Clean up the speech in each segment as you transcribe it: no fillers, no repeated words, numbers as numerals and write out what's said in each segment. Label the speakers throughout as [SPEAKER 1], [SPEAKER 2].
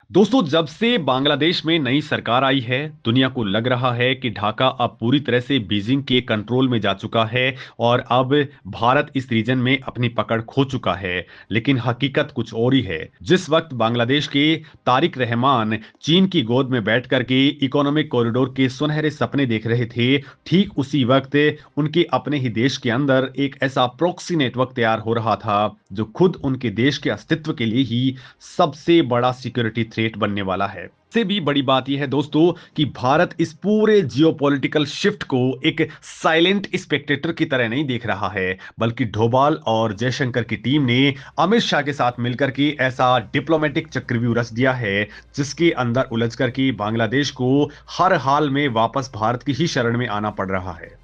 [SPEAKER 1] दोस्तों, जब से बांग्लादेश में नई सरकार आई है, दुनिया को लग रहा है कि ढाका अब पूरी तरह से बीजिंग के कंट्रोल में जा चुका है और अब भारत इस रीजन में अपनी पकड़ खो चुका है। लेकिन हकीकत कुछ और ही है। जिस वक्त बांग्लादेश के तारिक रहमान चीन की गोद में बैठ करके इकोनॉमिक कॉरिडोर के सुनहरे सपने देख रहे थे, ठीक उसी वक्त उनके अपने ही देश के अंदर एक ऐसा प्रॉक्सी नेटवर्क तैयार हो रहा था जो खुद उनके देश के अस्तित्व के लिए ही सबसे बड़ा सिक्योरिटी थ्रेट बनने वाला है। से भी बड़ी बात यह है दोस्तों कि भारत इस पूरे जियोपॉलिटिकल शिफ्ट को एक साइलेंट स्पेक्टेटर की तरह नहीं देख रहा है, बल्कि डोभाल और जयशंकर की टीम ने अमित शाह के साथ मिलकर के ऐसा डिप्लोमेटिक चक्रव्यूह रच दिया है जिसके अंदर उलझ करके बांग्लादेश को हर हाल में वापस भारत की ही शरण में आना पड़ रहा है।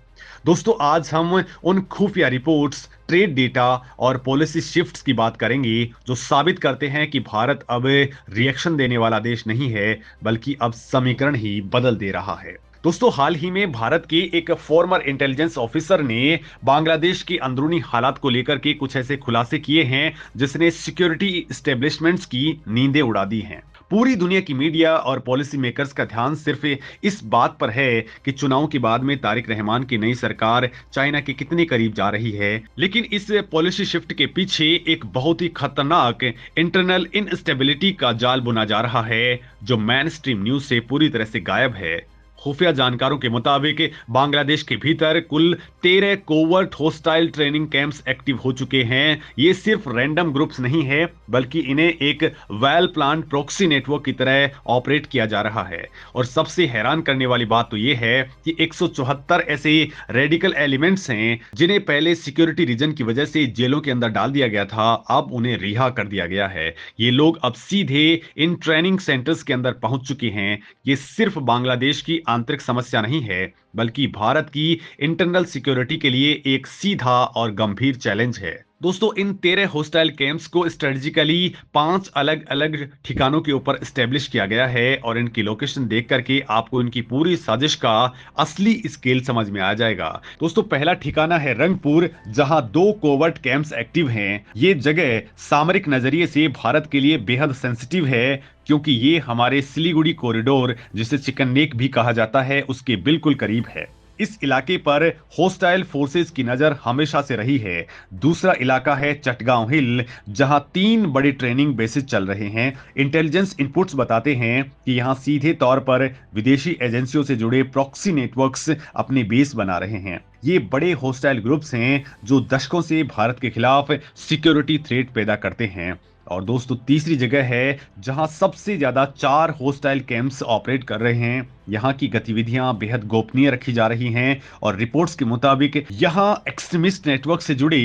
[SPEAKER 1] दोस्तों, आज हम उन खुफिया रिपोर्ट्स, ट्रेड डेटा और पॉलिसी शिफ्ट्स की बात करेंगे जो साबित करते हैं कि भारत अब रिएक्शन देने वाला देश नहीं है, बल्कि अब समीकरण ही बदल दे रहा है। दोस्तों, हाल ही में भारत के एक फॉर्मर इंटेलिजेंस ऑफिसर ने बांग्लादेश की अंदरूनी हालात को लेकर के कुछ ऐसे खुलासे किए हैं जिसने सिक्योरिटी एस्टेब्लिशमेंट्स की नींदें उड़ा दी हैं। पूरी दुनिया की मीडिया और पॉलिसी मेकर्स का ध्यान सिर्फ इस बात पर है कि चुनाव के बाद में तारिक रहमान की नई सरकार चाइना के कितने करीब जा रही है। लेकिन इस पॉलिसी शिफ्ट के पीछे एक बहुत ही खतरनाक इंटरनल इनस्टेबिलिटी का जाल बुना जा रहा है जो मेन स्ट्रीम न्यूज से पूरी तरह से गायब है। खुफिया जानकारों के मुताबिक बांग्लादेश के भीतर कुल 13 covert hostile training camps active हो चुके हैं। ये सिर्फ रैंडम ग्रुप्स नहीं है, बल्कि इन्हें एक वेल प्लान प्रॉक्सी नेटवर्क की तरह ऑपरेट किया जा रहा है। और सबसे हैरान करने वाली बात तो ये है कि 174 ऐसे रेडिकल एलिमेंट्स हैं जिन्हें पहले सिक्योरिटी रीजन की वजह से जेलों के अंदर डाल दिया गया था, अब उन्हें रिहा कर दिया गया है। ये लोग अब सीधे इन ट्रेनिंग सेंटर्स के अंदर पहुंच चुके हैं। ये सिर्फ बांग्लादेश की आंतरिक समस्या नहीं है, बल्कि भारत की इंटरनल सिक्योरिटी के लिए एक सीधा और गंभीर चैलेंज है। दोस्तों, इन 13 होस्टाइल कैंप्स को स्ट्रेटेजिकली 5 अलग अलग ठिकानों के ऊपर स्टेब्लिश किया गया है और इनकी लोकेशन देख करके आपको इनकी पूरी साजिश का असली स्केल समझ में आ जाएगा। दोस्तों, पहला ठिकाना है रंगपुर, जहां 2 कोवर्ट कैंप्स एक्टिव हैं। ये जगह सामरिक नजरिए से भारत के लिए बेहद सेंसिटिव है, क्योंकि ये हमारे सिलीगुड़ी कॉरिडोर, जिसे चिकन नेक भी कहा जाता है, उसके बिल्कुल करीब है। इस इलाके पर होस्टाइल फोर्सेस की नजर हमेशा से रही है। दूसरा इलाका है चटगांव हिल, जहां 3 बड़े ट्रेनिंग बेसिस चल रहे हैं। इंटेलिजेंस इनपुट्स बताते हैं कि यहां सीधे तौर पर विदेशी एजेंसियों से जुड़े प्रॉक्सी नेटवर्क्स अपने बेस बना रहे हैं। ये बड़े होस्टाइल ग्रुप्स हैं जो दशकों से भारत के खिलाफ सिक्योरिटी थ्रेट पैदा करते हैं। और दोस्तों, तीसरी जगह है जहां सबसे ज्यादा 4 होस्टाइल कैंप्स ऑपरेट कर रहे हैं। यहां की गतिविधियां बेहद गोपनीय रखी जा रही हैं और रिपोर्ट्स के मुताबिक यहां एक्सट्रीमिस्ट नेटवर्क से जुड़े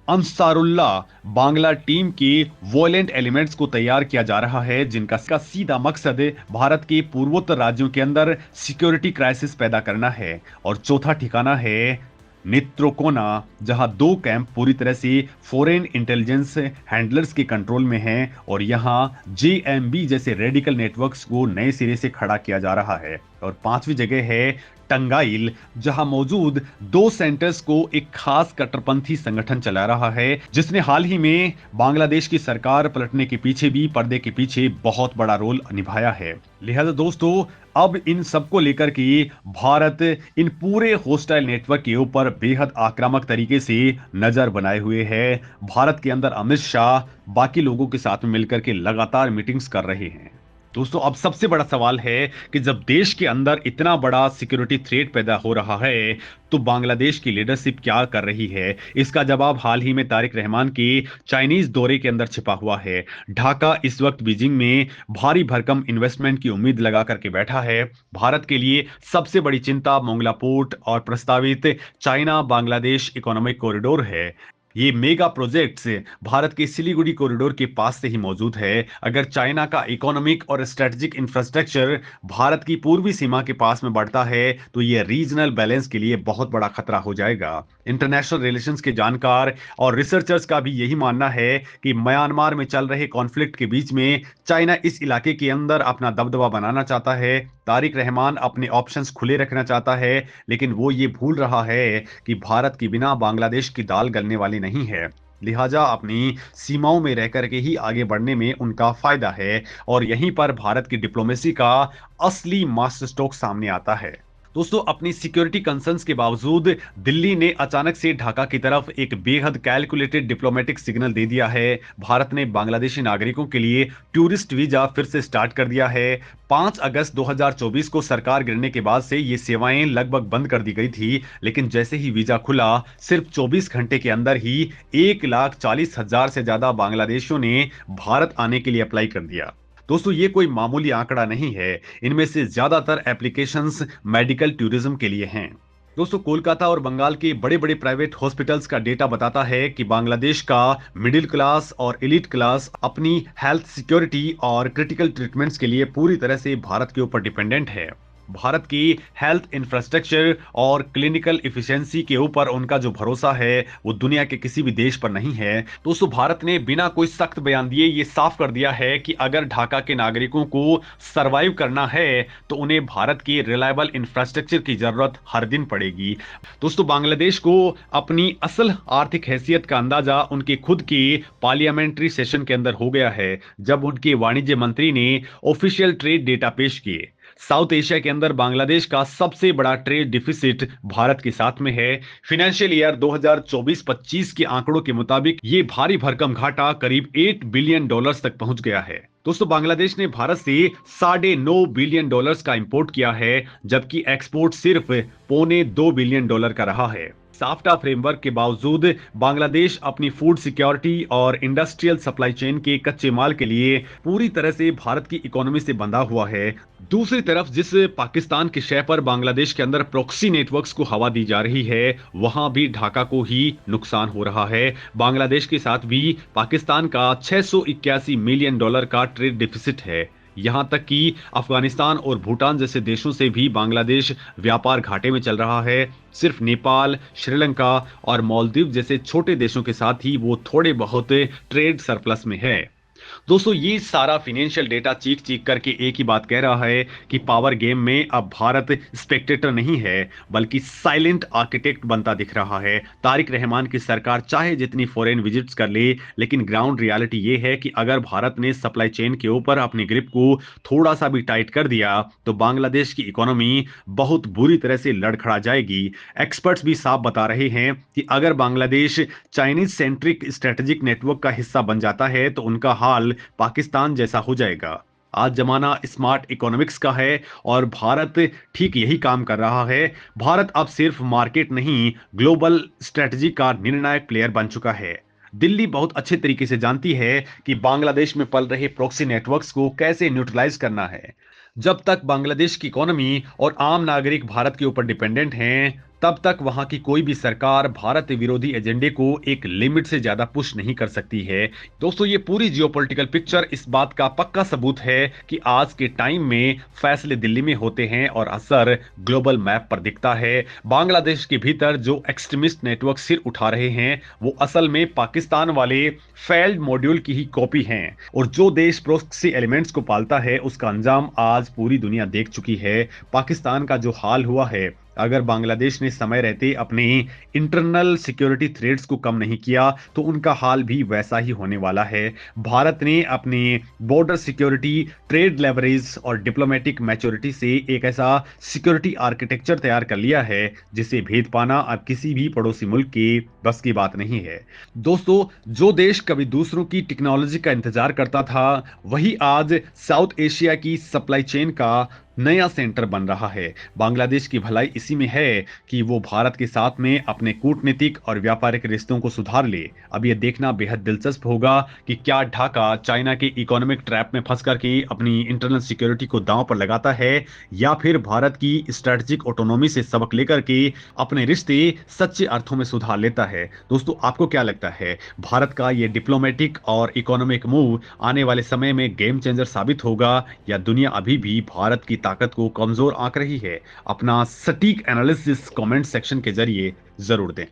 [SPEAKER 1] अंसारुल्लाह बांग्ला टीम के वॉयलेंट एलिमेंट्स को तैयार किया जा रहा है, जिनका सीधा मकसद भारत के पूर्वोत्तर राज्यों के अंदर सिक्योरिटी क्राइसिस पैदा करना है। और चौथा ठिकाना है नेत्रोकोना, जहां 2 कैंप पूरी तरह से फॉरेन इंटेलिजेंस हैंडलर्स के कंट्रोल में हैं और यहां जेएमबी जैसे रेडिकल नेटवर्क्स को नए सिरे से खड़ा किया जा रहा है। और पांचवी जगह है टंगाइल, जहां मौजूद 2 सेंटर्स को एक खास कट्टरपंथी संगठन चला रहा है, जिसने हाल ही में बांग्लादेश की सरकार पलटने के पीछे भी पर्दे के पीछे बहुत बड़ा रोल निभाया है। लिहाजा दोस्तों, अब इन सबको लेकर के भारत इन पूरे होस्टाइल नेटवर्क के ऊपर बेहद आक्रामक तरीके से नजर बनाए हुए है। भारत के अंदर अमित शाह बाकी लोगों के साथ में मिलकर के लगातार मीटिंग्स कर रहे हैं। दोस्तों, अब सबसे बड़ा सवाल है कि जब देश के अंदर इतना बड़ा सिक्योरिटी थ्रेट पैदा हो रहा है, तो बांग्लादेश की लीडरशिप क्या कर रही है? इसका जवाब हाल ही में तारिक रहमान के चाइनीज दौरे के अंदर छिपा हुआ है। ढाका इस वक्त बीजिंग में भारी भरकम इन्वेस्टमेंट की उम्मीद लगा करके बैठा है। भारत के लिए सबसे बड़ी चिंता मोंगला पोर्ट और प्रस्तावित चाइना बांग्लादेश इकोनॉमिक कॉरिडोर है। ये मेगा प्रोजेक्ट्स भारत के सिलीगुड़ी कॉरिडोर के पास से ही मौजूद है। अगर चाइना का इकोनॉमिक और स्ट्रेटेजिक इंफ्रास्ट्रक्चर भारत की पूर्वी सीमा के पास में बढ़ता है, तो ये रीजनल बैलेंस के लिए बहुत बड़ा खतरा हो जाएगा। इंटरनेशनल रिलेशंस के जानकार और रिसर्चर्स का भी यही मानना है कि म्यांमार में चल रहे कॉन्फ्लिक्ट के बीच में चाइना इस इलाके के अंदर अपना दबदबा बनाना चाहता है। तारिक रहमान अपने ऑप्शंस खुले रखना चाहता है, लेकिन वो ये भूल रहा है कि भारत के बिना बांग्लादेश की दाल गलने वाली नहीं है। लिहाजा अपनी सीमाओं में रह करके ही आगे बढ़ने में उनका फायदा है और यहीं पर भारत की डिप्लोमेसी का असली मास्टर स्ट्रोक सामने आता है। दोस्तों, अपनी सिक्योरिटी कंसर्न्स के बावजूद दिल्ली ने अचानक से ढाका की तरफ एक बेहद कैलकुलेटेड डिप्लोमेटिक सिग्नल दे दिया है। भारत ने बांग्लादेशी नागरिकों के लिए टूरिस्ट वीजा फिर से स्टार्ट कर दिया है। 5 अगस्त 2024 को सरकार गिरने के बाद से ये सेवाएं लगभग बंद कर दी गई थी, लेकिन जैसे ही वीजा खुला सिर्फ 24 घंटे के अंदर ही 1,40,000 से ज्यादा बांग्लादेशियों ने भारत आने के लिए अप्लाई कर दिया। दोस्तों, ये कोई मामूली आंकड़ा नहीं है। इनमें से ज्यादातर एप्लीकेशंस मेडिकल टूरिज्म के लिए हैं। दोस्तों, कोलकाता और बंगाल के बड़े बड़े प्राइवेट हॉस्पिटल्स का डेटा बताता है कि बांग्लादेश का मिडिल क्लास और एलिट क्लास अपनी हेल्थ सिक्योरिटी और क्रिटिकल ट्रीटमेंट्स के लिए पूरी तरह से भारत के ऊपर डिपेंडेंट है। भारत की हेल्थ इंफ्रास्ट्रक्चर और क्लिनिकल इफिशिएंसी के ऊपर उनका जो भरोसा है वो दुनिया के किसी भी देश पर नहीं है। दोस्तों, भारत ने बिना कोई सख्त बयान दिए ये साफ कर दिया है कि अगर ढाका के नागरिकों को सरवाइव करना है तो उन्हें भारत की रिलायबल इंफ्रास्ट्रक्चर की जरूरत हर दिन पड़ेगी। दोस्तों, बांग्लादेश को अपनी असल आर्थिक हैसियत का अंदाजा उनके खुद की पार्लियामेंट्री सेशन के अंदर हो गया है, जब उनके वाणिज्य मंत्री ने ऑफिशियल ट्रेड डेटा पेश किए। साउथ एशिया के अंदर बांग्लादेश का सबसे बड़ा ट्रेड डिफिसिट भारत के साथ में है। फाइनेंशियल ईयर 2024-25 के आंकड़ों के मुताबिक ये भारी भरकम घाटा करीब $8 बिलियन तक पहुंच गया है। दोस्तों, बांग्लादेश ने भारत से $9.5 बिलियन का इंपोर्ट किया है, जबकि एक्सपोर्ट सिर्फ $2.25 बिलियन का रहा है। साफ्टा फ्रेमवर्क के बावजूद बांग्लादेश अपनी फूड सिक्योरिटी और इंडस्ट्रियल सप्लाई चेन के कच्चे माल के लिए पूरी तरह से भारत की इकोनॉमी से बंधा हुआ है। दूसरी तरफ जिस पाकिस्तान के शय पर बांग्लादेश के अंदर प्रॉक्सी नेटवर्क्स को हवा दी जा रही है, वहां भी ढाका को ही नुकसान हो रहा है। बांग्लादेश के साथ भी पाकिस्तान का $681 मिलियन का ट्रेड डिफिसिट है। यहां तक कि अफगानिस्तान और भूटान जैसे देशों से भी बांग्लादेश व्यापार घाटे में चल रहा है। सिर्फ नेपाल, श्रीलंका और मालदीव जैसे छोटे देशों के साथ ही वो थोड़े बहुत ट्रेड सरप्लस में है। दोस्तों, ये सारा फाइनेंशियल डेटा चीख चीख करके एक ही बात कह रहा है कि पावर गेम में अब भारत स्पेक्टेटर नहीं है, बल्कि साइलेंट आर्किटेक्ट बनता दिख रहा है। तारिक रहमान की सरकार चाहे जितनी फॉरेन विजिट्स कर ले, लेकिन ग्राउंड रियलिटी ये है कि अगर भारत ने सप्लाई चेन के ऊपर अपनी ग्रिप को थोड़ा सा भी टाइट कर दिया तो बांग्लादेश की इकोनॉमी बहुत बुरी तरह से लड़खड़ा जाएगी। एक्सपर्ट्स भी साफ बता रहे हैं कि अगर Bangladesh Chinese centric strategic network का हिस्सा बन जाता है तो उनका हाल पाकिस्तान जैसा हो जाएगा। आज जमाना स्मार्ट इकोनॉमिक्स का है और भारत ठीक यही काम कर रहा है। भारत अब सिर्फ मार्केट नहीं, ग्लोबल स्ट्रेटजी का निर्णायक प्लेयर बन चुका है। दिल्ली बहुत अच्छे तरीके से जानती है कि बांग्लादेश में पल रहे प्रॉक्सी नेटवर्क्स को कैसे न्यूट्रलाइज करना है। जब तक बांग्लादेश की इकोनॉमी और आम नागरिक भारत के ऊपर डिपेंडेंट हैं, तब तक वहां की कोई भी सरकार भारत विरोधी एजेंडे को एक लिमिट से ज्यादा पुश नहीं कर सकती है। दोस्तों, ये पूरी जियोपॉलिटिकल पिक्चर इस बात का पक्का सबूत है कि आज के टाइम में फैसले दिल्ली में होते हैं और असर ग्लोबल मैप पर दिखता है। बांग्लादेश के भीतर जो एक्सट्रीमिस्ट नेटवर्क सिर उठा रहे हैं वो असल में पाकिस्तान वाले फेल्ड मॉड्यूल की ही कॉपी हैं, और जो देश प्रॉक्सी एलिमेंट्स को पालता है उसका अंजाम आज पूरी दुनिया देख चुकी है। पाकिस्तान का जो हाल हुआ है, अगर बांग्लादेश ने समय रहते अपने इंटरनल सिक्योरिटी थ्रेट्स को कम नहीं किया तो उनका हाल भी वैसा ही होने वाला है। भारत ने अपने बॉर्डर सिक्योरिटी, ट्रेड लेवरेज और डिप्लोमेटिक मैच्योरिटी से एक ऐसा सिक्योरिटी आर्किटेक्चर तैयार कर लिया है जिसे भेद पाना अब किसी भी पड़ोसी मुल्क के बस की बात नहीं है। दोस्तों, जो देश कभी दूसरों की टेक्नोलॉजी का इंतजार करता था, वही आज साउथ एशिया की सप्लाई चेन का नया सेंटर बन रहा है। बांग्लादेश की भलाई इसी में है कि वो भारत के साथ में अपने कूटनीतिक और व्यापारिक रिश्तों को सुधार ले। अब यह देखना बेहद दिलचस्प होगा कि क्या ढाका चाइना के इकोनॉमिक ट्रैप में फंस करके अपनी इंटरनल सिक्योरिटी को दांव पर लगाता है, या फिर भारत की स्ट्रेटेजिक ऑटोनॉमी से सबक लेकर के अपने रिश्ते सच्चे अर्थों में सुधार लेता है। दोस्तों, आपको क्या लगता है, भारत का ये डिप्लोमेटिक और इकोनॉमिक मूव आने वाले समय में गेम चेंजर साबित होगा, या दुनिया अभी भी भारत की ताकत को कमजोर आंक रही है? अपना सटीक एनालिसिस कमेंट सेक्शन के जरिए जरूर दें।